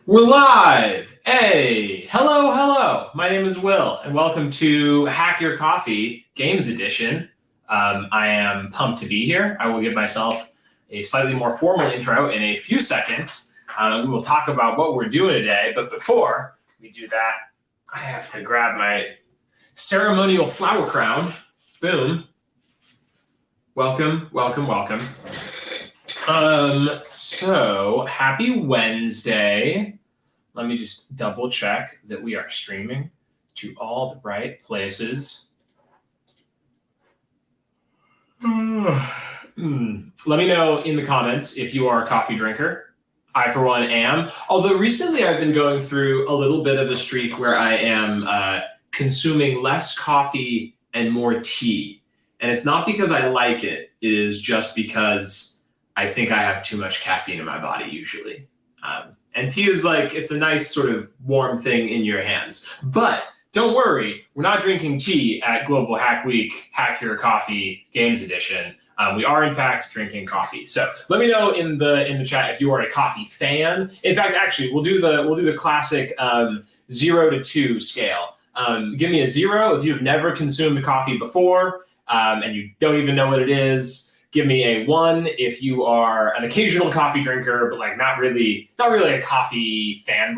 We're live. Hey, hello. My name is Will, and welcome to Hack Your Coffee Games Edition. I am pumped to be here. I will give myself a slightly more formal intro in a few seconds. We will talk about what we're doing today, but before we do that, I have to grab my ceremonial flower crown. Boom. Welcome. So happy Wednesday. Let me just double check that we are streaming to all the right places. Let me know in the comments if you are a coffee drinker. I, for one, am. Although recently I've been going through a little bit of a streak where I am consuming less coffee and more tea. And it's not because I like it. It is just because I think I have too much caffeine in my body usually. And tea is like, it's a nice sort of warm thing in your hands. But don't worry, we're not drinking tea at Global Hack Week, Hack Your Coffee Games Edition. We are in fact drinking coffee. So let me know in the chat if you are a coffee fan. In fact, actually, we'll do the classic 0 to 2 scale. Give me a 0 if you've never consumed coffee before and you don't even know what it is. Give me a 1 if you are an occasional coffee drinker, but like not really a coffee fan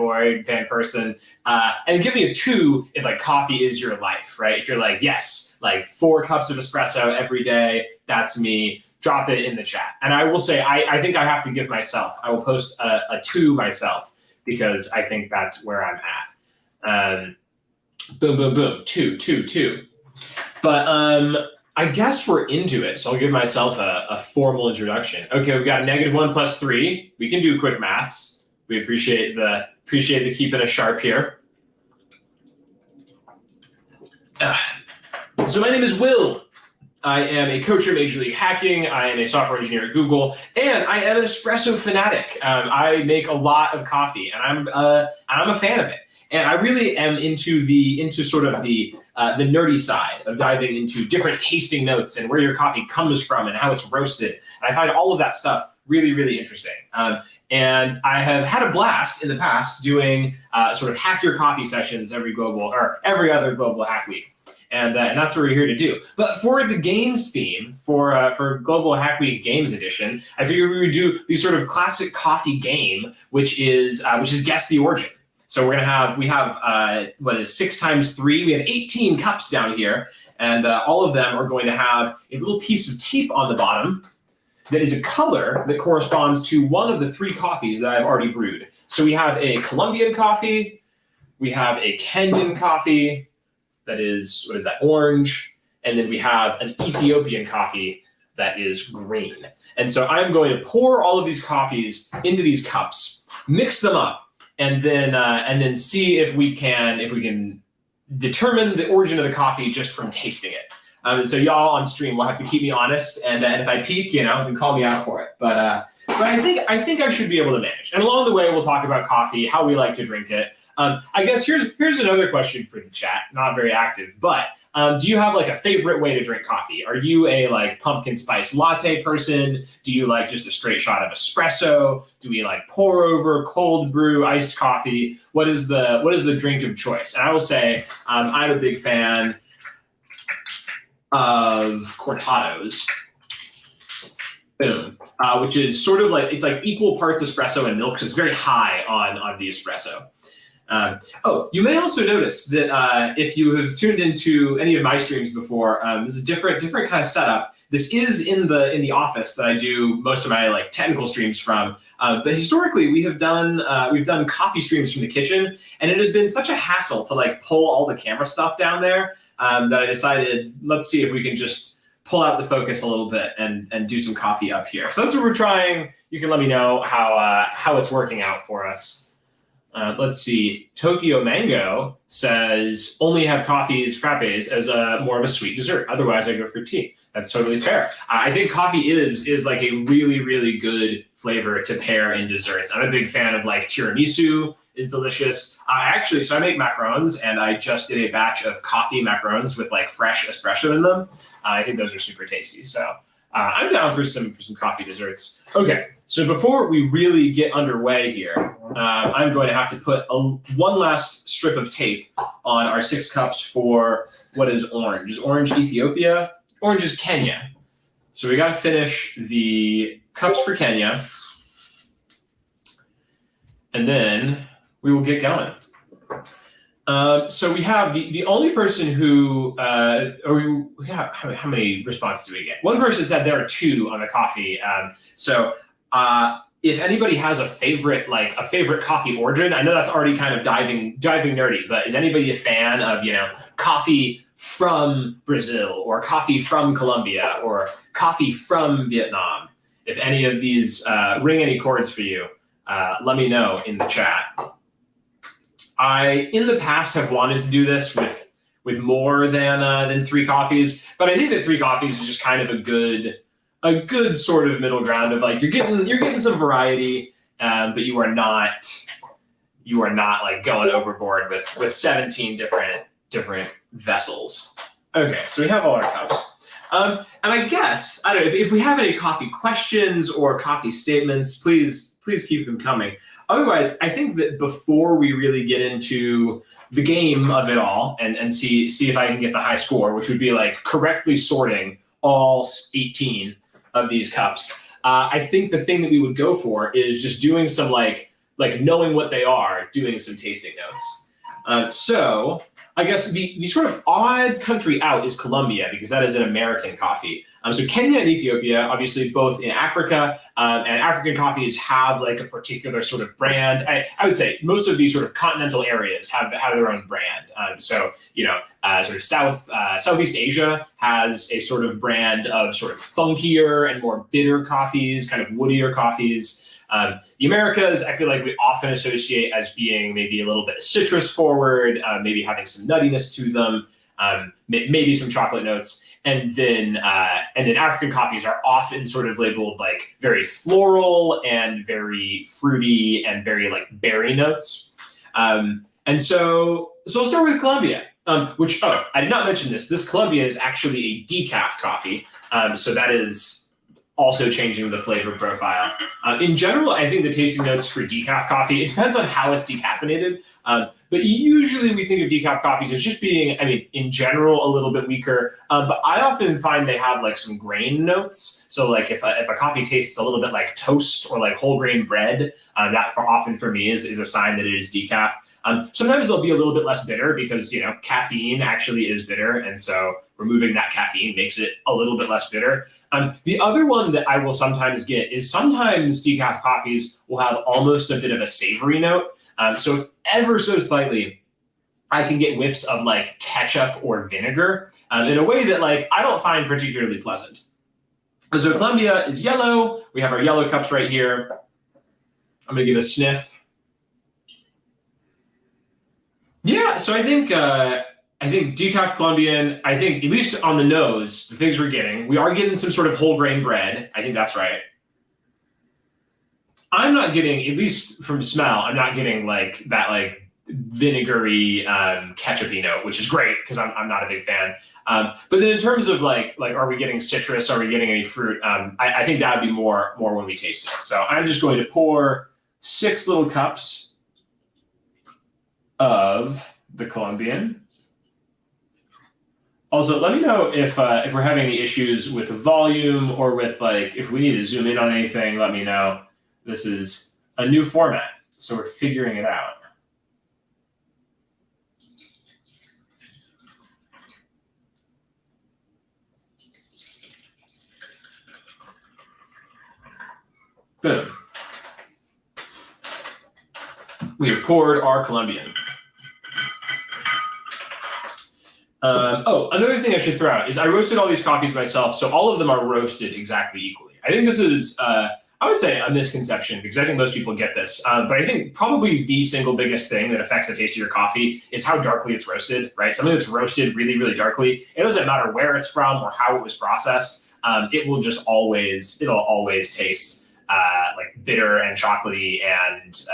person. And give me a 2 if like coffee is your life, right? If you're like, yes, like 4 cups of espresso every day, that's me. Drop it in the chat. And I will say, I think I have to give myself, I will post a 2 myself because I think that's where I'm at. Boom, 2. But I guess we're into it, so I'll give myself a formal introduction. Okay, we've got -1 + 3. We can do quick maths. We appreciate the keeping us sharp here. So my name is Will. I am a coach of Major League Hacking. I am a software engineer at Google, and I am an espresso fanatic. I make a lot of coffee, and I'm a fan of it. And I really am into sort of the nerdy side of diving into different tasting notes and where your coffee comes from and how it's roasted. And I find all of that stuff really, really interesting. And I have had a blast in the past doing sort of hack your coffee sessions every other Global Hack Week. And that's what we're here to do. But for the games theme, for Global Hack Week Games Edition, I figured we would do the sort of classic coffee game, which is Guess the Origin. So we have 6 times 3? We have 18 cups down here, and all of them are going to have a little piece of tape on the bottom that is a color that corresponds to one of the 3 coffees that I've already brewed. So we have a Colombian coffee, we have a Kenyan coffee that is, orange, and then we have an Ethiopian coffee that is green. And so I'm going to pour all of these coffees into these cups, mix them up, and then see if we can determine the origin of the coffee just from tasting it. And so y'all on stream will have to keep me honest, and if I peek, then call me out for it. But I think I should be able to manage. And along the way, we'll talk about coffee, how we like to drink it. I guess here's another question for the chat. Not very active, but do you have like a favorite way to drink coffee? Are you a like pumpkin spice latte person? Do you like just a straight shot of espresso? Do we like pour over, cold brew, iced coffee? What is the drink of choice? And I will say I'm a big fan of cortados. Boom. Which is sort of like, it's like equal parts espresso and milk, so it's very high on the espresso. You may also notice that if you have tuned into any of my streams before, this is a different kind of setup. This is in the office that I do most of my like technical streams from. But historically, we've done coffee streams from the kitchen, and it has been such a hassle to like pull all the camera stuff down there that I decided, let's see if we can just pull out the focus a little bit and do some coffee up here. So that's what we're trying. You can let me know how it's working out for us. Let's see. Tokyo Mango says only have coffees, frappes as more of a sweet dessert. Otherwise, I go for tea. That's totally fair. I think coffee is like a really, really good flavor to pair in desserts. I'm a big fan of like tiramisu is delicious. So I make macarons, and I just did a batch of coffee macarons with like fresh espresso in them. I think those are super tasty. So I'm down for some coffee desserts. Okay, so before we really get underway here, I'm going to have to put one last strip of tape on our 6 cups for what is orange. Is orange Ethiopia? Orange is Kenya. So we got to finish the cups for Kenya, and then we will get going. So we have the only person who, how many responses do we get? One person said there are 2 on the coffee. If anybody has a favorite coffee origin, I know that's already kind of diving nerdy, but is anybody a fan of, coffee from Brazil or coffee from Colombia or coffee from Vietnam? If any of these ring any chords for you, let me know in the chat. I, in the past, have wanted to do this with more than 3 coffees, but I think that 3 coffees is just kind of a good sort of middle ground of like you're getting some variety, but you are not like going overboard with 17 different vessels. Okay, so we have all our cups. And I guess, I don't know, if we have any coffee questions or coffee statements, please keep them coming. Otherwise, I think that before we really get into the game of it all and see if I can get the high score, which would be like correctly sorting all 18 of these cups, I think the thing that we would go for is just doing some like knowing what they are, doing some tasting notes. So I guess the sort of odd country out is Colombia, because that is an American coffee. So Kenya and Ethiopia, obviously both in Africa, and African coffees have like a particular sort of brand. I would say most of these sort of continental areas have their own brand. Sort of Southeast Asia has a sort of brand of sort of funkier and more bitter coffees, kind of woodier coffees. The Americas, I feel like we often associate as being maybe a little bit citrus forward, maybe having some nuttiness to them, maybe some chocolate notes. And then African coffees are often sort of labeled like very floral and very fruity and very like berry notes. And so I'll start with Colombia, which, I did not mention this. This Colombia is actually a decaf coffee. So that is also changing the flavor profile. In general, I think the tasting notes for decaf coffee, it depends on how it's decaffeinated. But usually we think of decaf coffees as just being, in general, a little bit weaker. But I often find they have like some grain notes. So like if a coffee tastes a little bit like toast or like whole grain bread, that often for me is a sign that it is decaf. Sometimes they'll be a little bit less bitter because, caffeine actually is bitter. And so removing that caffeine makes it a little bit less bitter. The other one that I will sometimes get is sometimes decaf coffees will have almost a bit of a savory note. So ever so slightly, I can get whiffs of like ketchup or vinegar in a way that like I don't find particularly pleasant. So Colombia is yellow. We have our yellow cups right here. I'm gonna give a sniff. Yeah, so I think decaf Colombian, I think at least on the nose, the things we're getting, we are getting some sort of whole grain bread. I think that's right. I'm not getting, at least from smell, I'm not getting like that like vinegary ketchup-y note, which is great because I'm not a big fan. But then in terms of like are we getting citrus? Are we getting any fruit? I think that would be more when we taste it. So I'm just going to pour 6 little cups of the Colombian. Also, let me know if we're having any issues with the volume or with like if we need to zoom in on anything. Let me know. This is a new format, so we're figuring it out. Boom. We have poured our Colombian. Another thing I should throw out is I roasted all these coffees myself, so all of them are roasted exactly equally. I think this is, I would say, a misconception because I think most people get this. But I think probably the single biggest thing that affects the taste of your coffee is how darkly it's roasted, right? Something that's roasted really, really darkly, it doesn't matter where it's from or how it was processed. It will just always taste like bitter and chocolatey and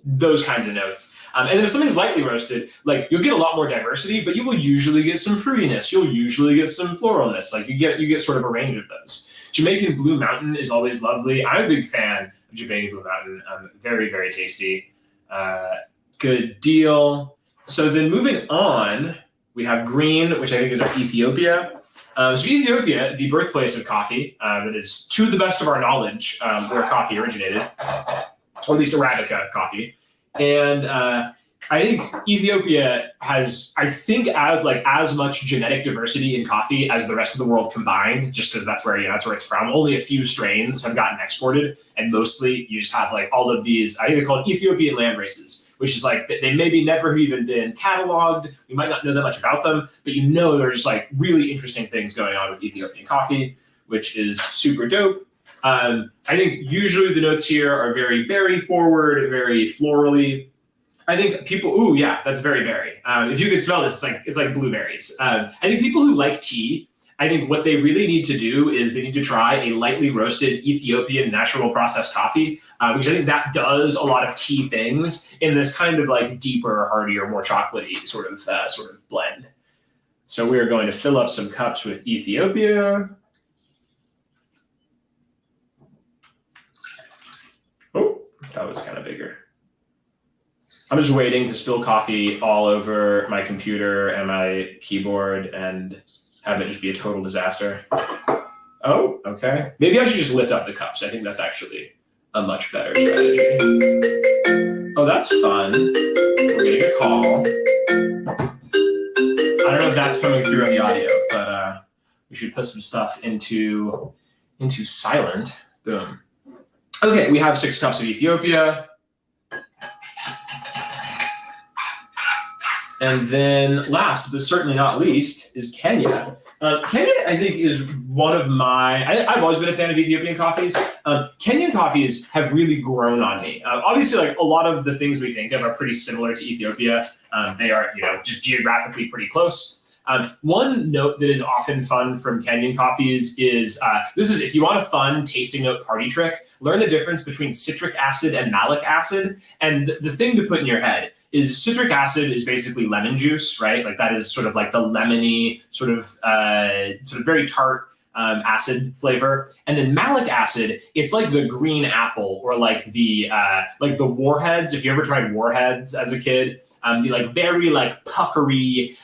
those kinds of notes. And if something's lightly roasted, like you'll get a lot more diversity, but you will usually get some fruitiness. You'll usually get some floralness. Like you get sort of a range of those. Jamaican Blue Mountain is always lovely. I'm a big fan of Japan Blue Mountain. Very, very tasty. Good deal. So then moving on, we have green, which I think is Ethiopia. So Ethiopia, the birthplace of coffee, that is, to the best of our knowledge, where coffee originated, or at least Arabica coffee. And I think Ethiopia has, I think, as much genetic diversity in coffee as the rest of the world combined, just because that's where it's from. Only a few strains have gotten exported, and mostly you just have like all of these, I think they're called Ethiopian land races, which is like they maybe never even been cataloged. You might not know that much about them, but there's just like really interesting things going on with Ethiopian coffee, which is super dope. I think usually the notes here are very berry forward, very florally. I think people, that's very berry. If you could smell this, it's like blueberries. I think people who like tea, I think what they really need to do is they need to try a lightly roasted Ethiopian natural processed coffee, because I think that does a lot of tea things in this kind of like deeper, heartier, more chocolatey sort of blend. So we are going to fill up some cups with Ethiopia. Oh, that was kind of bigger. I'm just waiting to spill coffee all over my computer and my keyboard and have it just be a total disaster. Oh, okay. Maybe I should just lift up the cups. I think that's actually a much better strategy. Oh, that's fun. We're getting a call. I don't know if that's coming through on the audio, but we should put some stuff into silent. Boom. Okay, we have 6 cups of Ethiopia. And then last, but certainly not least, is Kenya. Kenya, I think, is one of I've always been a fan of Ethiopian coffees. Kenyan coffees have really grown on me. Obviously, like a lot of the things we think of are pretty similar to Ethiopia. They are, just geographically pretty close. One note that is often fun from Kenyan coffees is, if you want a fun tasting note party trick, learn the difference between citric acid and malic acid. And the thing to put in your head is citric acid is basically lemon juice, right? Like that is sort of like the lemony, sort of very tart acid flavor. And then malic acid, it's like the green apple, or like the warheads. If you ever tried warheads as a kid, the like very like puckery,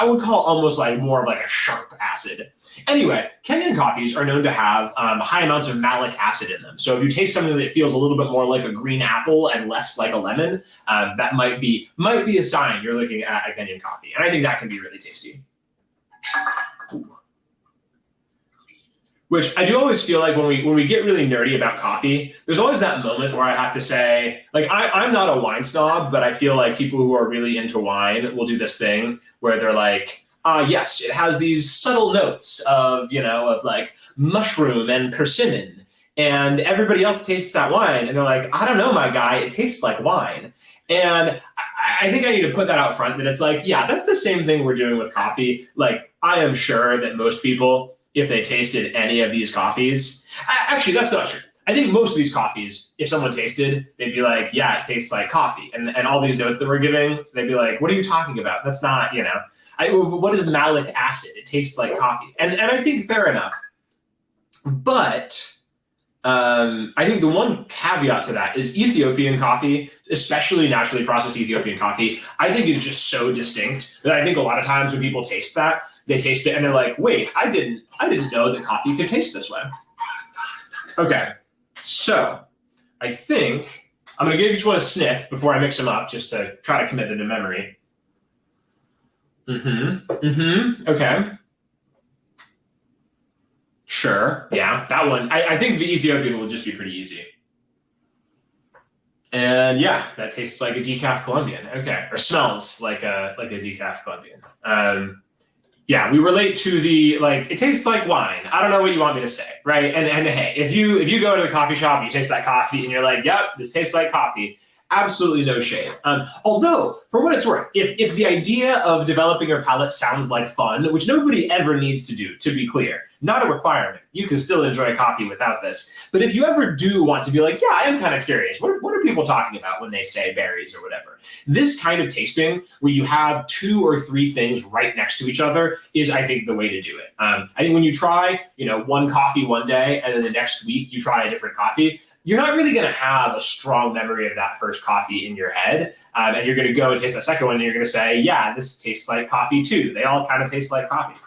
I would call almost like more of like a sharp acid. Anyway, Kenyan coffees are known to have high amounts of malic acid in them. So if you taste something that feels a little bit more like a green apple and less like a lemon, that might be a sign you're looking at a Kenyan coffee. And I think that can be really tasty. Ooh. Which I do always feel like when we get really nerdy about coffee, there's always that moment where I have to say, like, I'm not a wine snob, but I feel like people who are really into wine will do this thing where they're like, yes, it has these subtle notes of like mushroom and persimmon, and everybody else tastes that wine, and they're like, I don't know, my guy, it tastes like wine. And I think I need to put that out front, that it's like, yeah, that's the same thing we're doing with coffee. Like, I am sure that most people, if they tasted any of these coffees, actually, that's not true. I think most of these coffees, if someone tasted, they'd be like, yeah, it tastes like coffee. And all these notes that we're giving, they'd be like, what are you talking about? That's not, what is malic acid? It tastes like coffee. And I think fair enough. But I think the one caveat to that is Ethiopian coffee, especially naturally processed Ethiopian coffee, I think is just so distinct that I think a lot of times when people taste that, they taste it and they're like, wait, I didn't know that coffee could taste this way. Okay. So I think I'm going to give each one a sniff before I mix them up, just to try to commit them to memory. Okay. Sure. Yeah, that one. I think the Ethiopian will just be pretty easy. And yeah, that tastes like a decaf Colombian. Okay. Or smells like a decaf Colombian. Yeah, we relate to the, like, it tastes like wine. I don't know what you want me to say, right? And hey, if you go to the coffee shop, you taste that coffee, and you're like, yep, this tastes like coffee. Absolutely no shade. Although, for what it's worth, if the idea of developing your palate sounds like fun, which nobody ever needs to do, to be clear, not a requirement. You can still enjoy coffee without this. But if you ever do want to be like, yeah, I am kind of curious, what are people talking about when they say berries or whatever? This kind of tasting, where you have 2 or 3 things right next to each other, is, I think, the way to do it. I think when you try, one coffee one day, and then the next week you try a different coffee, you're not really going to have a strong memory of that first coffee in your head. And you're going to go and taste that second one, and you're going to say, yeah, this tastes like coffee too. They all kind of taste like coffee.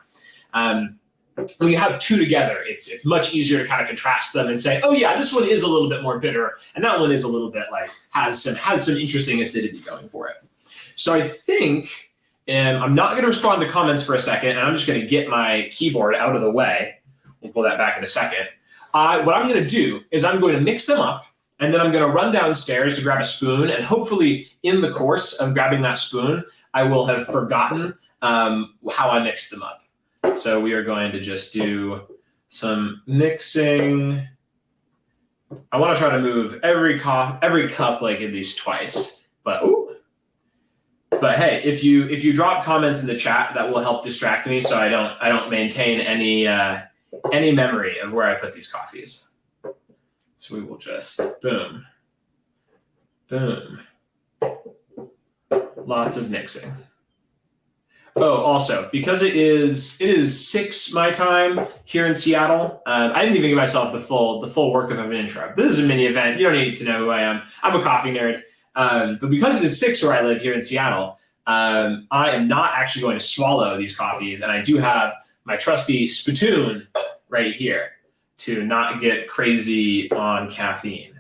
When you have two together, it's much easier to kind of contrast them and say, oh yeah, this one is a little bit more bitter, and that one is a little bit like has some interesting acidity going for it. So I think, and I'm not going to respond to comments for a second, and I'm just going to get my keyboard out of the way. We'll pull that back in a second. What I'm going to do is I'm going to mix them up, and then I'm going to run downstairs to grab a spoon, and hopefully in the course of grabbing that spoon, I will have forgotten how I mixed them up. So we are going to just do some mixing. I want to try to move every cup like at least twice. But hey, if you drop comments in the chat, that will help distract me, so I don't maintain any memory of where I put these coffees. So we will just boom, boom. Lots of mixing. Oh, also, because it is 6 my time here in Seattle, I didn't even give myself the full workup of an intro. This is a mini event. You don't need to know who I am. I'm a coffee nerd. But because it is 6 where I live here in Seattle, I am not actually going to swallow these coffees, and I do have my trusty spittoon right here to not get crazy on caffeine.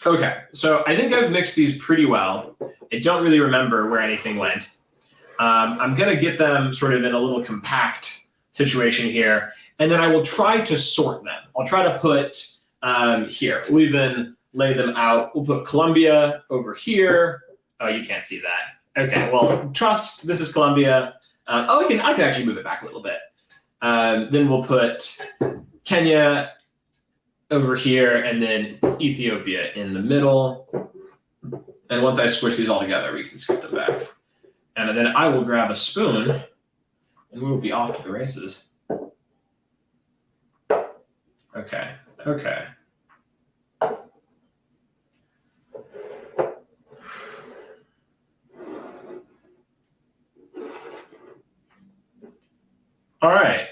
Okay, so I think I've mixed these pretty well. I don't really remember where anything went. I'm going to get them sort of in a little compact situation here, and then I will try to sort them. I'll try to put here. We'll even lay them out. We'll put Colombia over here. Oh, you can't see that. Okay, well, trust, this is Colombia. I can actually move it back a little bit. Then we'll put Kenya over here, and then Ethiopia in the middle. And once I squish these all together, we can skip them back. And then I will grab a spoon, and we will be off to the races. Okay. All right.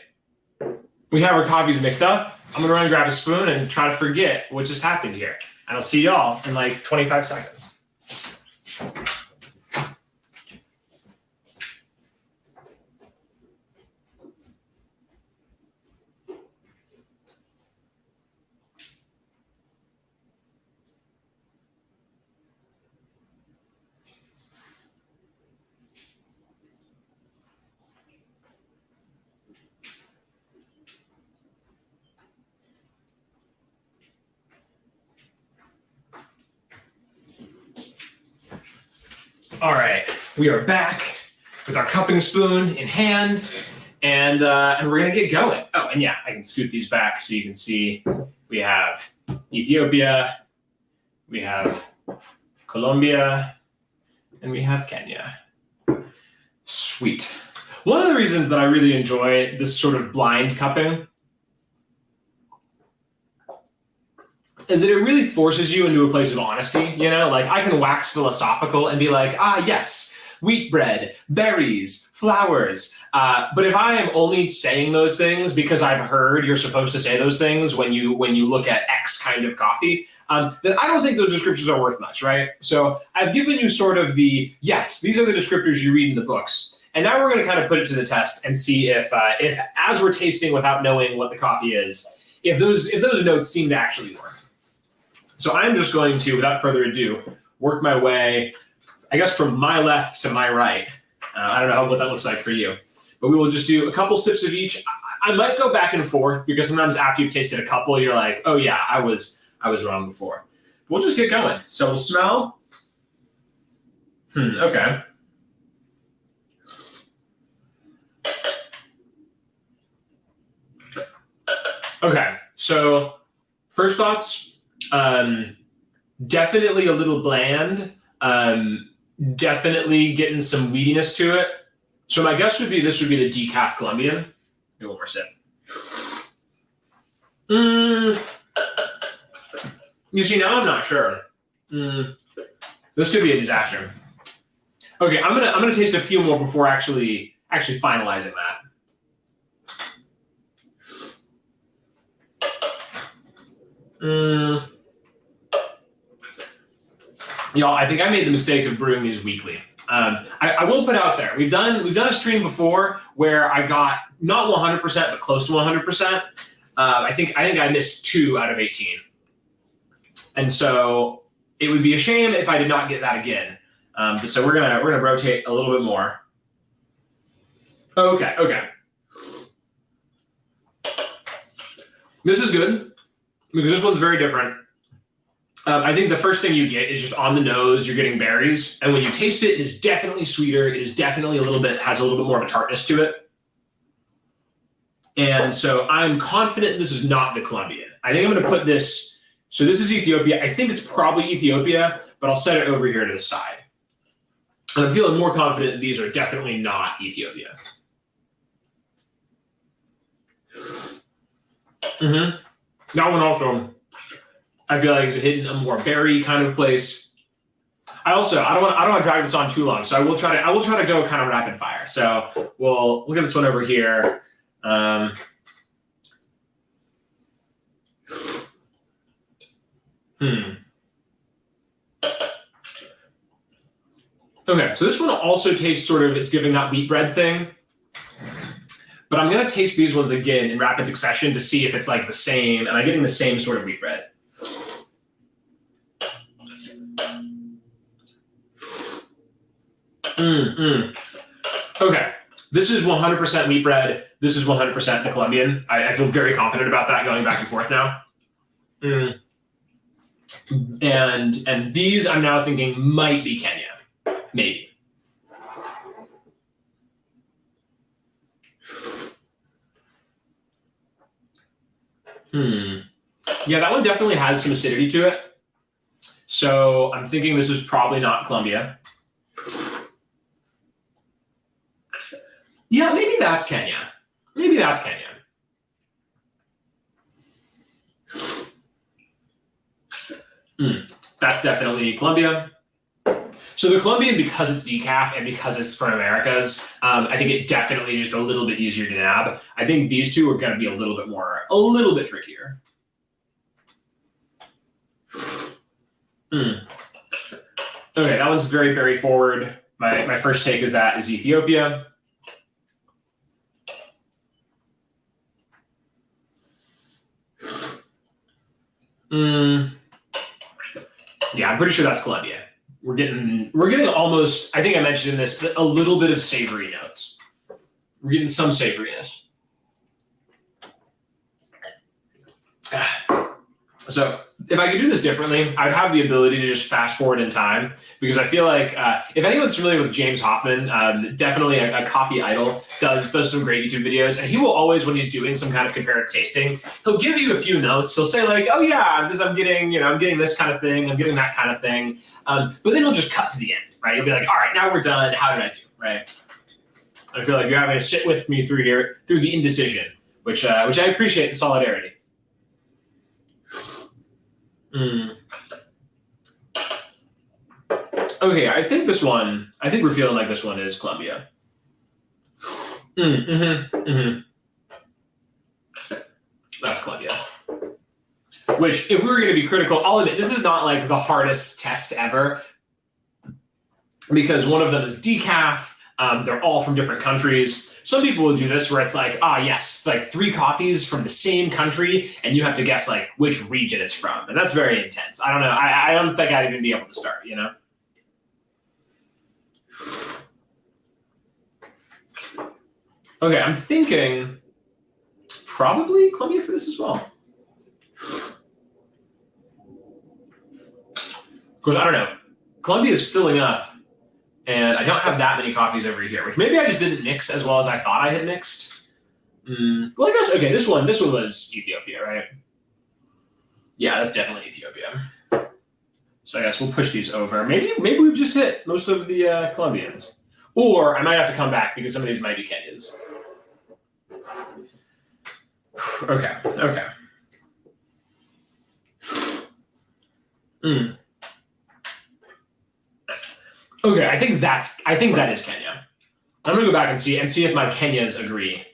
We have our coffees mixed up. I'm gonna run and grab a spoon and try to forget what just happened here. And I'll see y'all in like 25 seconds. All right, we are back with our cupping spoon in hand, and we're gonna get going. Oh, and yeah, I can scoot these back so you can see we have Ethiopia, we have Colombia, and we have Kenya. Sweet. One of the reasons that I really enjoy this sort of blind cupping is that it really forces you into a place of honesty, you know? Like, I can wax philosophical and be like, yes, wheat bread, berries, flowers. But if I am only saying those things because I've heard you're supposed to say those things when you look at X kind of coffee, then I don't think those descriptors are worth much, right? So I've given you sort of the, yes, these are the descriptors you read in the books. And now we're going to kind of put it to the test and see if as we're tasting without knowing what the coffee is, if those notes seem to actually work. So I'm just going to, without further ado, work my way, I guess, from my left to my right. I don't know what that looks like for you. But we will just do a couple sips of each. I might go back and forth because sometimes after you've tasted a couple, you're like, oh yeah, I was wrong before. We'll just get going. So we'll smell. Okay. Okay, so first thoughts. Definitely a little bland. Definitely getting some weediness to it. So my guess would be this would be the decaf Colombian. Maybe one more sip. You see, now I'm not sure. This could be a disaster. Okay, I'm gonna taste a few more before actually finalizing that. Y'all, I think I made the mistake of brewing these weekly. I will put out there, we've done a stream before where I got not 100%, but close to 100%. I think I missed 2 out of 18. And so it would be a shame if I did not get that again. So we're gonna rotate a little bit more. Okay. This is good because this one's very different. I think the first thing you get is just on the nose, you're getting berries. And when you taste it, it is definitely sweeter. It is definitely has a little bit more of a tartness to it. And so I'm confident this is not the Colombian. I think I'm going to put this, so this is Ethiopia. I think it's probably Ethiopia, but I'll set it over here to the side. And I'm feeling more confident these are definitely not Ethiopia. That one also, I feel like is hitting a more berry kind of place. I don't want to drag this on too long, so I will try to go kind of rapid fire. So we'll look at this one over here. Okay, so this one also tastes sort of, it's giving that wheat bread thing. But I'm going to taste these ones again in rapid succession to see if it's like the same. Am I getting the same sort of wheat bread? Okay, this is 100% wheat bread. This is 100% the Colombian. I feel very confident about that going back and forth now. And these I'm now thinking might be Kenya, maybe. Yeah, that one definitely has some acidity to it. So I'm thinking this is probably not Colombia. Yeah, maybe that's Kenya. That's definitely Colombia. So the Colombian, because it's decaf and because it's from Americas, I think it definitely just a little bit easier to nab. I think these two are going to be a little bit trickier. Okay, that one's very, very forward. My first take is that is Ethiopia. Yeah, I'm pretty sure that's Colombia. We're getting almost, I think I mentioned this, a little bit of savory notes. We're getting some savoriness. So if I could do this differently, I'd have the ability to just fast forward in time, because I feel like if anyone's familiar with James Hoffman, definitely a coffee idol, does some great YouTube videos, and he will always, when he's doing some kind of comparative tasting, he'll give you a few notes. He'll say like, oh yeah, I'm getting this kind of thing, I'm getting that kind of thing, but then he'll just cut to the end, right? He'll be like, all right, now we're done. How did I do, right? I feel like you're having to sit with me through the indecision, which I appreciate the solidarity. Okay, I think we're feeling like this one is Colombia. That's Colombia. Which, if we were going to be critical, I'll admit, this is not like the hardest test ever, because one of them is decaf. They're all from different countries. Some people will do this where it's like, yes, like 3 coffees from the same country, and you have to guess like which region it's from, and that's very intense. I don't know. I don't think I'd even be able to start, you know? Okay, I'm thinking probably Colombia for this as well. Of course, I don't know. Colombia is filling up, and I don't have that many coffees over here, which maybe I just didn't mix as well as I thought I had mixed. Well, I guess, okay, this one was Ethiopia, right? Yeah, that's definitely Ethiopia. So I guess we'll push these over. Maybe we've just hit most of the Colombians. Or I might have to come back because some of these might be Kenyans. Okay. Okay, I think that is Kenya. I'm gonna go back and see if my Kenyas agree.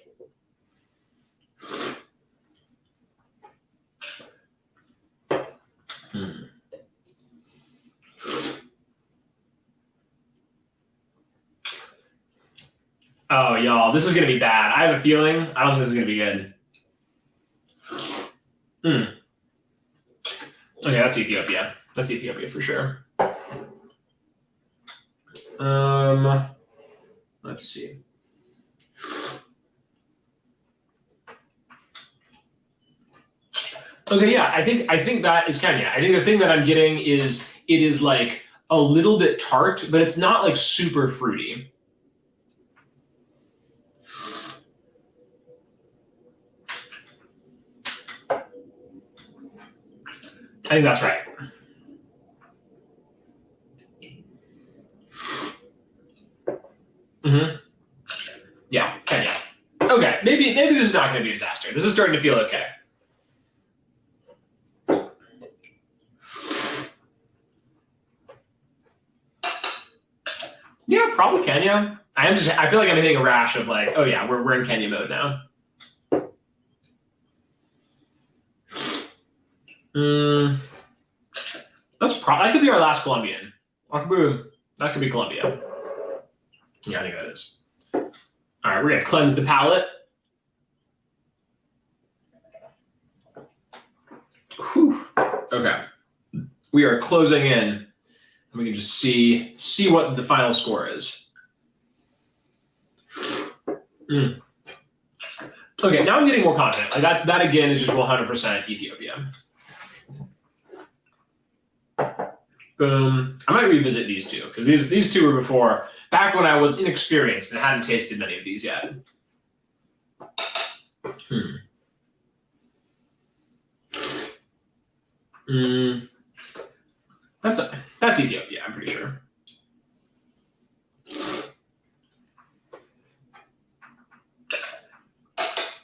Oh, y'all, this is going to be bad. I have a feeling. I don't think this is going to be good. Okay, that's Ethiopia. That's Ethiopia for sure. Let's see. Okay, yeah, I think that is Kenya. I think the thing that I'm getting is it is like a little bit tart, but it's not like super fruity. I think that's right. Yeah, Kenya. Okay, maybe this is not going to be a disaster. This is starting to feel okay. Yeah, probably Kenya. I feel like I'm hitting a rash of like, oh yeah, we're in Kenya mode now. That could be our last Colombian. That could be Colombia. Yeah, I think that is. All right, we're gonna cleanse the palate. Whew. Okay, we are closing in, and we can just see what the final score is. Okay, now I'm getting more confident. Like that again is just 100% Ethiopia. Boom. I might revisit these two because these two were before, back when I was inexperienced and hadn't tasted many of these yet. That's Ethiopia, I'm pretty sure.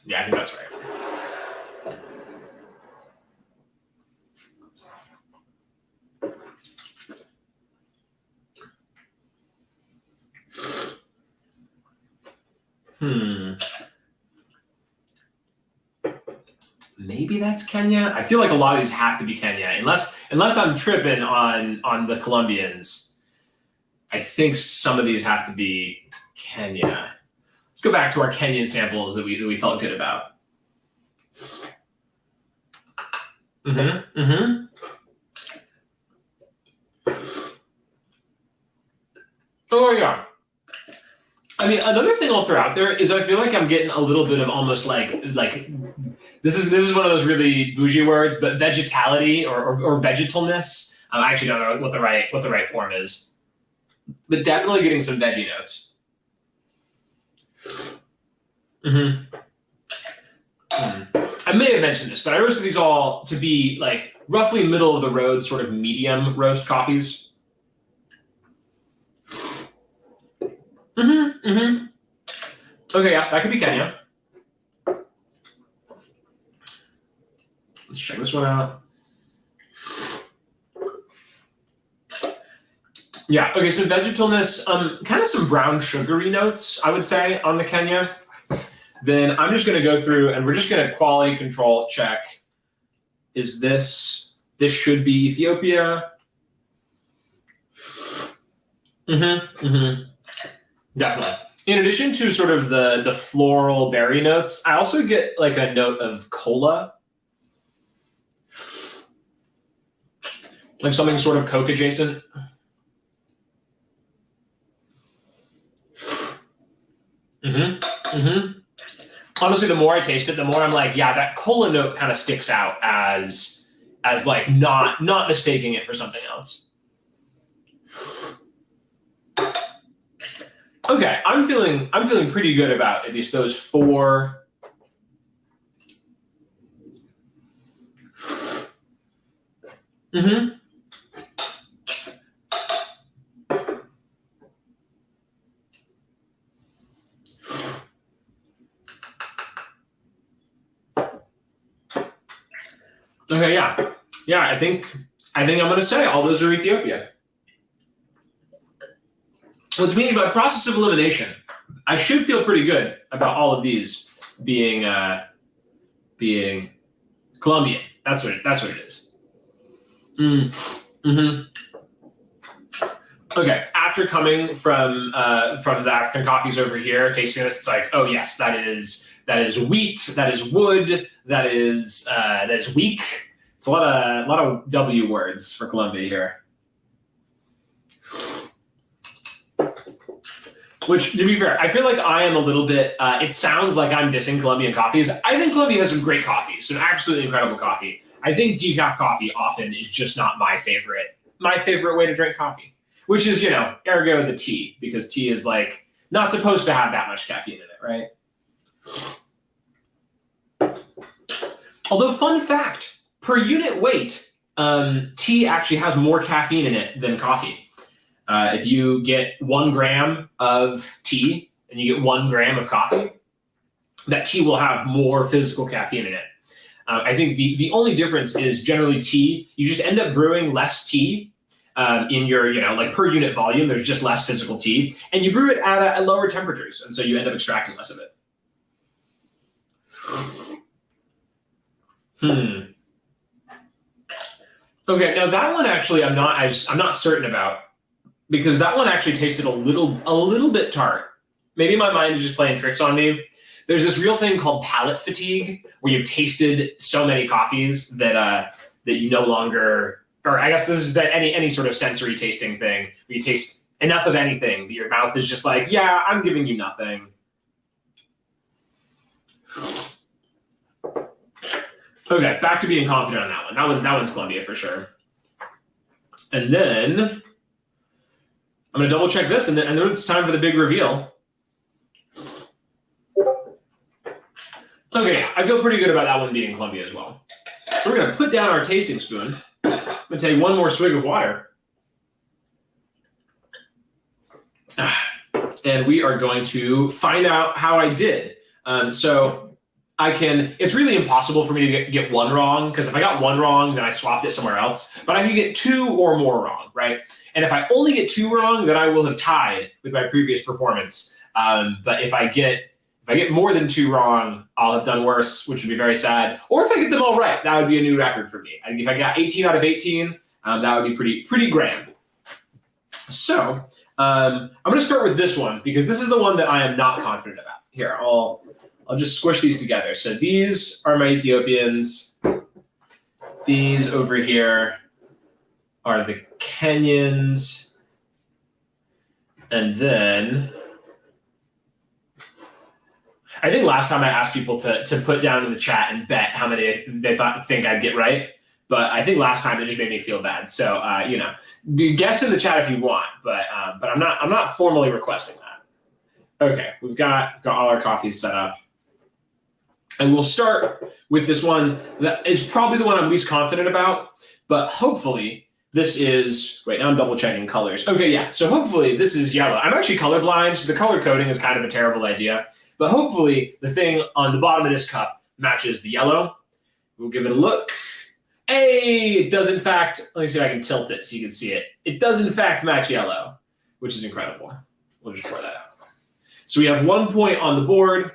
Yeah, I think that's right. Maybe that's Kenya. I feel like a lot of these have to be Kenya, unless I'm tripping on the Colombians. I think some of these have to be Kenya. Let's go back to our Kenyan samples that we felt good about. Oh yeah. I mean, another thing I'll throw out there is I feel like I'm getting a little bit of almost like this is one of those really bougie words, but vegetality or vegetalness. I actually don't know what the right form is, but definitely getting some veggie notes. I may have mentioned this, but I roasted these all to be like roughly middle of the road, sort of medium roast coffees. Okay, yeah, that could be Kenya. Let's check this one out. Yeah, okay, so vegetalness, kind of some brown sugary notes, I would say, on the Kenya. Then I'm just gonna go through and we're just gonna quality control check. Is this should be Ethiopia? Definitely. In addition to sort of the floral berry notes, I also get like a note of cola. Like something sort of Coke adjacent. Honestly, the more I taste it, the more I'm like, yeah, that cola note kind of sticks out as like not mistaking it for something else. Okay, I'm feeling pretty good about at least those four. Okay, yeah. I think I'm gonna say all those are Ethiopia. What's meaning by process of elimination, I should feel pretty good about all of these being Colombian. That's what it is. Okay, after after coming from the African coffees over here, tasting this, it's like, oh yes, that is wheat, that is wood, that is weak. It's a lot of W words for Colombia here. Which, to be fair, I feel like I am a little bit, it sounds like I'm dissing Colombian coffees. I think Colombia has some great coffee, some absolutely incredible coffee. I think decaf coffee often is just not my favorite way to drink coffee, which is, ergo the tea, because tea is like not supposed to have that much caffeine in it, right? Although, fun fact, per unit weight, tea actually has more caffeine in it than coffee. If you get 1 gram of tea and you get 1 gram of coffee, that tea will have more physical caffeine in it. I think the only difference is generally tea, you just end up brewing less tea in your, like per unit volume, there's just less physical tea, and you brew it at lower temperatures, and so you end up extracting less of it. Okay, now that one actually I'm not certain about, because that one actually tasted a little bit tart. Maybe my mind is just playing tricks on me. There's this real thing called palate fatigue, where you've tasted so many coffees that you no longer, or I guess this is any sort of sensory tasting thing, where you taste enough of anything that your mouth is just like, yeah, I'm giving you nothing. Okay, back to being confident on that one. That one's Columbia for sure. And then I'm going to double check this, and then it's time for the big reveal. Okay, I feel pretty good about that one being Columbia as well. We're going to put down our tasting spoon. I'm going to take one more swig of water. And we are going to find out how I did. So it's really impossible for me to get one wrong, because if I got one wrong, then I swapped it somewhere else. But I can get 2 or more wrong, right? And if I only get 2 wrong, then I will have tied with my previous performance. But if I get more than 2 wrong, I'll have done worse, which would be very sad. Or if I get them all right, that would be a new record for me. If I got 18 out of 18, that would be pretty grand. So I'm going to start with this one, because this is the one that I am not confident about. Here, I'll just squish these together. So these are my Ethiopians. These over here are the Kenyans. And then I think last time I asked people to put down in the chat and bet how many they think I'd get right. But I think last time it just made me feel bad. So do guess in the chat if you want, but I'm not formally requesting that. Okay, we've got all our coffees set up. And we'll start with this one that is probably the one I'm least confident about, but hopefully this is, wait, now I'm double checking colors. Okay, yeah, so hopefully this is yellow. I'm actually colorblind, so the color coding is kind of a terrible idea, but hopefully the thing on the bottom of this cup matches the yellow. We'll give it a look. Hey, it does in fact, let me see if I can tilt it so you can see it. It does in fact match yellow, which is incredible. We'll just pour that out. So we have 1 point on the board.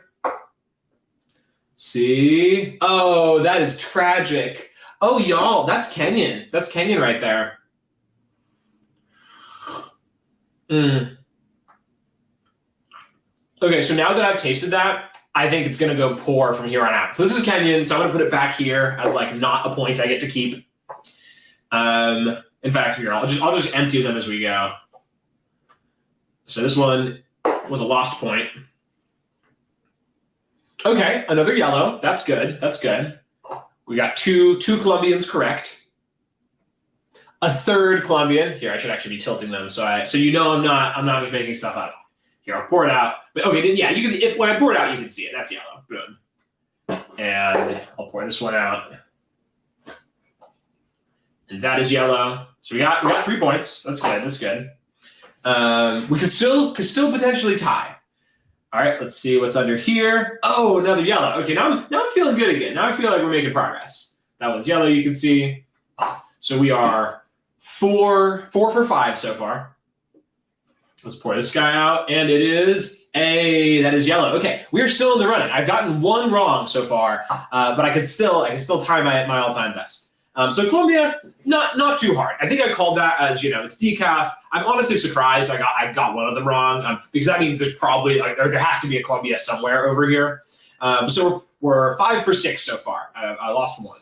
See? Oh, that is tragic. Oh, y'all, that's Kenyan. That's Kenyan right there. Okay, so now that I've tasted that, I think it's going to go poor from here on out. So this is Kenyan, so I'm going to put it back here as like not a point I get to keep. In fact, here, I'll just empty them as we go. So this one was a lost point. Okay, another yellow. That's good. That's good. We got two Colombians correct. A third Colombian. Here, I should actually be tilting them so I'm not just making stuff up. Here, I'll pour it out. But okay, yeah, you can. When I pour it out, you can see it. That's yellow. Boom. And I'll pour this one out. And that is yellow. So we got 3 points. That's good. That's good. We could still potentially tie. All right, let's see what's under here. Oh, another yellow. Okay, now I'm feeling good again. Now I feel like we're making progress. That one's yellow, you can see. So we are 4 for 5 so far. Let's pour this guy out, and it is that is yellow. Okay, we are still in the running. I've gotten 1 wrong so far, but I can still tie my all-time best. So Colombia, not too hard. I think I called that as, it's decaf. I'm honestly surprised I got one of them wrong, because that means there's probably there has to be a Colombia somewhere over here. So we're 5 for 6 so far. I lost one.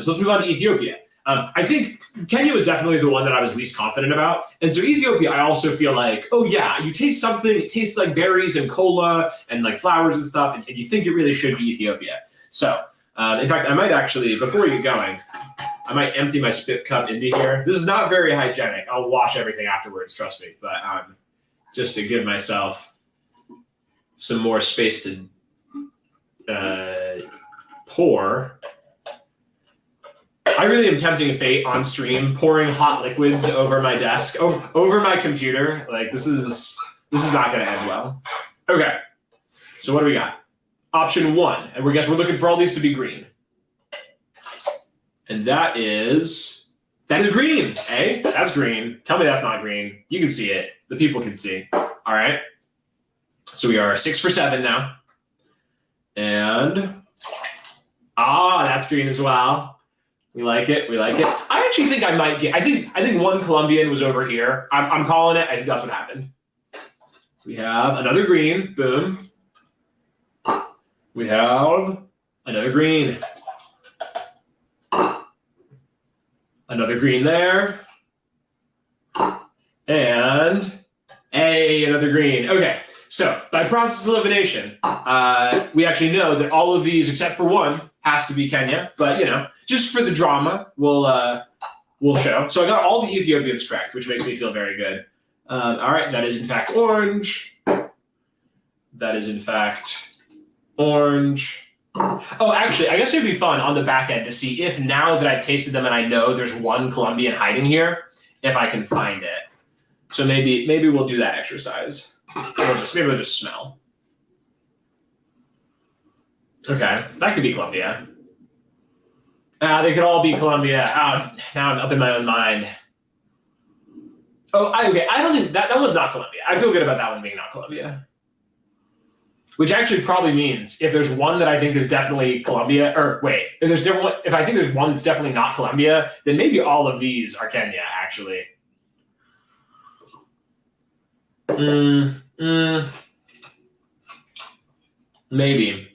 So let's move on to Ethiopia. I think Kenya was definitely the one that I was least confident about. And so Ethiopia, I also feel like, oh yeah, you taste something, it tastes like berries and cola and like flowers and stuff, and you think it really should be Ethiopia. So, in fact, I might actually, before we get going, I might empty my spit cup into here. This is not very hygienic. I'll wash everything afterwards, trust me. But just to give myself some more space to pour. I really am tempting fate on stream, pouring hot liquids over my desk, over my computer. Like this is not going to end well. Okay, so what do we got? Option 1, and we're looking for all these to be green, and that is green. Eh? That's green. Tell me that's not green. You can see it. The people can see. All right. So we are 6 for 7 now, and that's green as well. We like it. I actually think I might get. I think one Colombian was over here. I'm calling it. I think that's what happened. We have another green. Boom. We have another green. Another green there. And another green. Okay. So by process of elimination, we actually know that all of these, except for one, has to be Kenya. But just for the drama, we'll show. So I got all the Ethiopians correct, which makes me feel very good. All right, that is in fact orange. That is in fact orange. Oh, actually, I guess it'd be fun on the back end to see if now that I've tasted them and I know there's one Colombian hiding here, if I can find it. So maybe we'll do that exercise. Maybe we'll just smell. Okay, that could be Colombia. They could all be Colombia. Now I'm up in my own mind. Okay. I don't think that one's not Colombia. I feel good about that one being not Colombia. Which actually probably means if there's one that I think is definitely Colombia, or wait, if I think there's one that's definitely not Colombia, then maybe all of these are Kenya, actually. Maybe.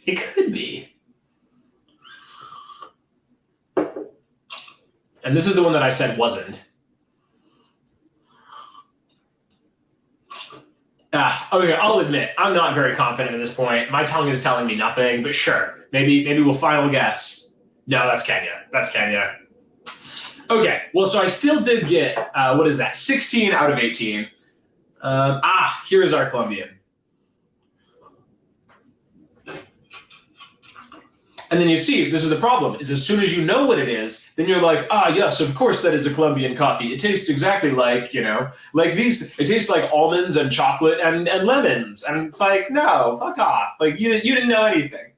It could be. And this is the one that I said wasn't. Okay, I'll admit, I'm not very confident at this point. My tongue is telling me nothing, but sure. Maybe we'll final guess. No, that's Kenya. That's Kenya. Okay, well, so I still did get, 16 out of 18. Here is our Colombian. And then you see, this is the problem, is as soon as you know what it is, then you're like, yes, of course that is a Colombian coffee. It tastes exactly like, like these, it tastes like almonds and chocolate and lemons. And it's like, no, fuck off. Like, you didn't know anything.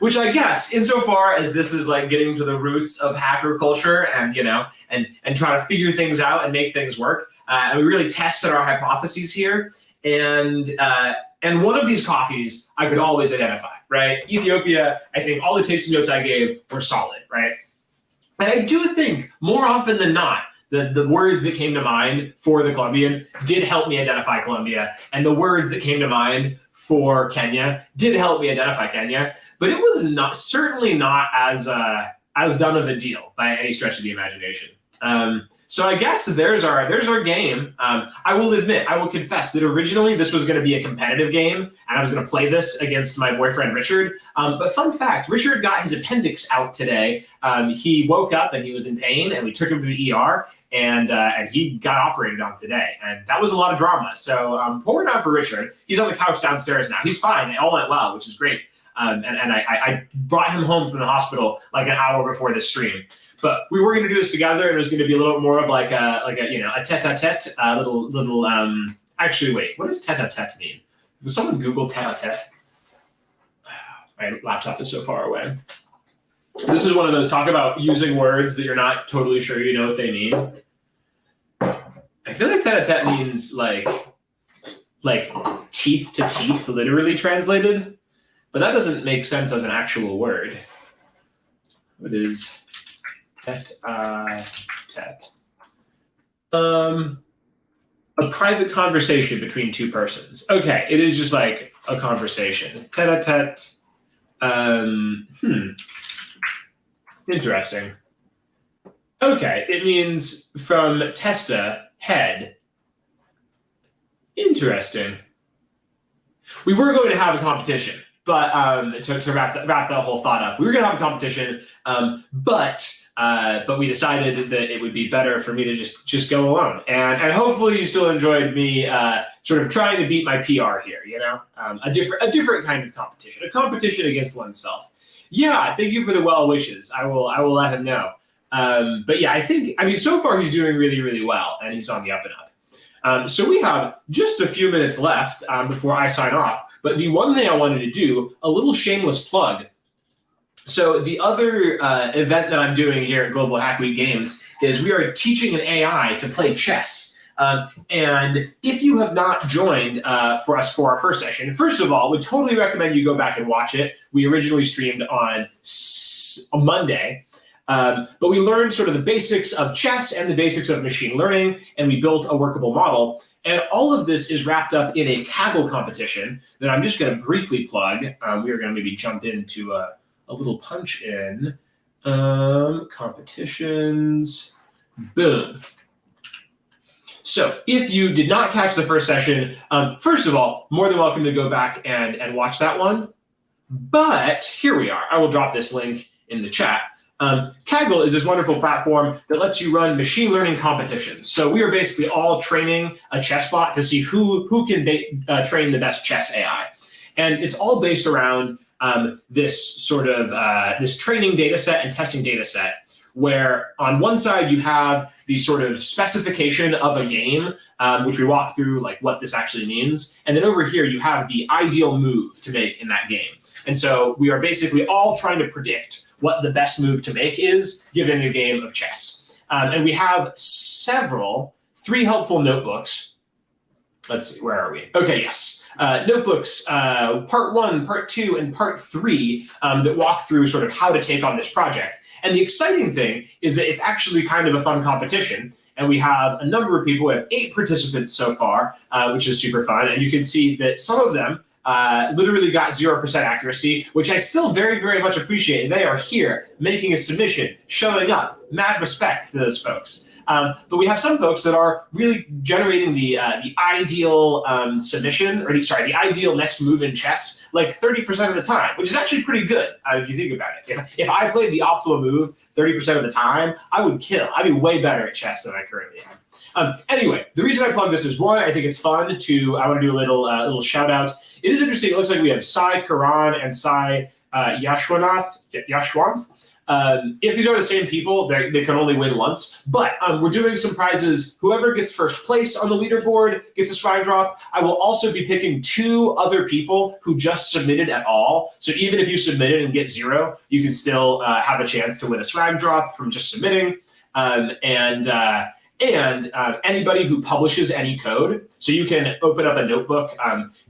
Which I guess, insofar as this is like getting to the roots of hacker culture and, and trying to figure things out and make things work, and we really tested our hypotheses here. And one of these coffees I could always identify, right? Ethiopia, I think all the tasting notes I gave were solid, right? And I do think more often than not, the words that came to mind for the Colombian did help me identify Colombia. And the words that came to mind for Kenya did help me identify Kenya. But it was certainly not as done of a deal by any stretch of the imagination. So I guess there's our game. I will confess that originally this was going to be a competitive game, and I was going to play this against my boyfriend Richard. But fun fact, Richard got his appendix out today. He woke up and he was in pain, and we took him to the ER, and he got operated on today, and that was a lot of drama. So pour it out for Richard. He's on the couch downstairs now. He's fine. It all went well, which is great. And I brought him home from the hospital like an hour before this stream. But we were going to do this together, and it was going to be a little more of like a tete-a-tete, little. Actually, wait, what does tete-a-tete mean? Does someone Google tete-a-tete? My laptop is so far away. This is one of those talk about using words that you're not totally sure you know what they mean. I feel like tete-a-tete means like teeth to teeth, literally translated. but that doesn't make sense as an actual word. What is tete-a-tete? A private conversation between two persons. Okay, it is just like a conversation. Tete-a-tete. Interesting. Okay, it means from testa, head. Interesting. We were going to have a competition, but to wrap that whole thought up, we were going to have a competition, but we decided that it would be better for me to just go alone. And hopefully you still enjoyed me sort of trying to beat my PR here. A different kind of competition, a competition against oneself. Yeah, thank you for the well wishes. I will let him know. But yeah, so far he's doing really, really well, and he's on the up and up. So we have just a few minutes left before I sign off. But the one thing I wanted to do, a little shameless plug. So the other event that I'm doing here at Global Hack Week Games is we are teaching an AI to play chess. And if you have not joined for us for our first session, first of all, would totally recommend you go back and watch it. We originally streamed on Monday. But we learned sort of the basics of chess and the basics of machine learning, and we built a workable model. And all of this is wrapped up in a Kaggle competition that I'm just going to briefly plug. We are going to maybe jump into a little punch in. Competitions. Boom. So if you did not catch the first session, first of all, more than welcome to go back and watch that one. But here we are. I will drop this link in the chat. Kaggle is this wonderful platform that lets you run machine learning competitions. So we are basically all training a chess bot to see who can train the best chess AI. And it's all based around this sort of this training data set and testing data set, where on one side you have the sort of specification of a game, which we walk through like what this actually means. And then over here you have the ideal move to make in that game. And so we are basically all trying to predict what the best move to make is given a game of chess. And we have three helpful notebooks. Let's see, where are we? Okay, yes. Notebooks, part 1, part 2, and part 3 that walk through sort of how to take on this project. And the exciting thing is that it's actually kind of a fun competition. And we have a number of people. We have 8 participants so far, which is super fun. And you can see that some of them literally got 0% accuracy, which I still very, very much appreciate. They are here making a submission, showing up. Mad respect to those folks. But we have some folks that are really generating the ideal submission, or the ideal next move in chess, like 30% of the time, which is actually pretty good if you think about it. If I played the optimal move 30% of the time, I would kill. I'd be way better at chess than I currently am. Anyway, the reason I plug this is one, I think it's fun I want to do a little shout out. It is interesting. It looks like we have Sai Karan and Sai Yashwanth. If these are the same people, they can only win once. But we're doing some prizes. Whoever gets first place on the leaderboard gets a swag drop. I will also be picking 2 other people who just submitted at all. So even if you submitted and get 0, you can still have a chance to win a swag drop from just submitting. And anybody who publishes any code. So you can open up a notebook.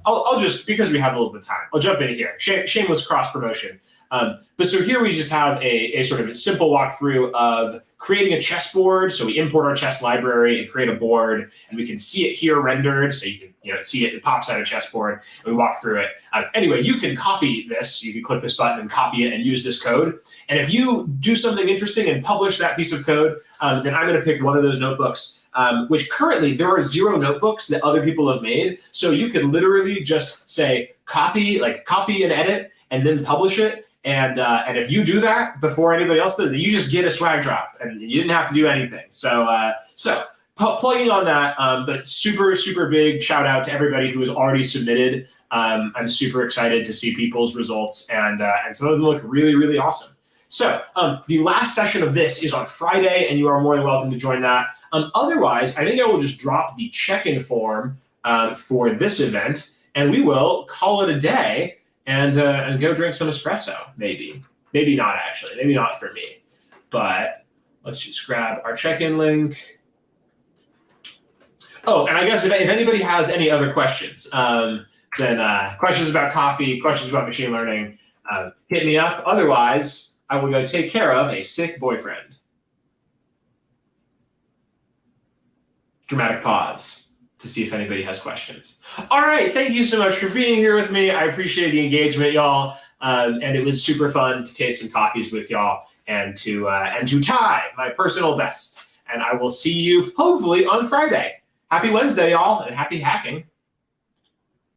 I'll just, because we have a little bit of time, I'll jump in here. Shameless cross promotion. But so here we just have a sort of simple walkthrough of creating a chessboard. So we import our chess library and create a board, and we can see it here rendered. So you can see it pops out of chessboard, and we walk through it. Anyway, you can copy this. You can click this button and copy it and use this code. And if you do something interesting and publish that piece of code, then I'm going to pick one of those notebooks, which currently there are 0 notebooks that other people have made. So you could literally just say copy and edit, and then publish it. And if you do that before anybody else does, you just get a swag drop, and you didn't have to do anything. So plugging on that, but super, super big shout out to everybody who has already submitted. I'm super excited to see people's results, and some of them look really, really awesome. So the last session of this is on Friday, and you are more than welcome to join that. Otherwise, I think I will just drop the check-in form for this event, and we will call it a day. And go drink some espresso, maybe. Maybe not, actually. Maybe not for me. But let's just grab our check-in link. Oh, and I guess if anybody has any other questions, then questions about coffee, questions about machine learning, hit me up. Otherwise, I will go take care of a sick boyfriend. Dramatic pause to see if anybody has questions. All right, thank you so much for being here with me. I appreciate the engagement, y'all, and it was super fun to taste some coffees with y'all and to tie my personal best. And I will see you hopefully on Friday. Happy Wednesday, y'all, and happy hacking.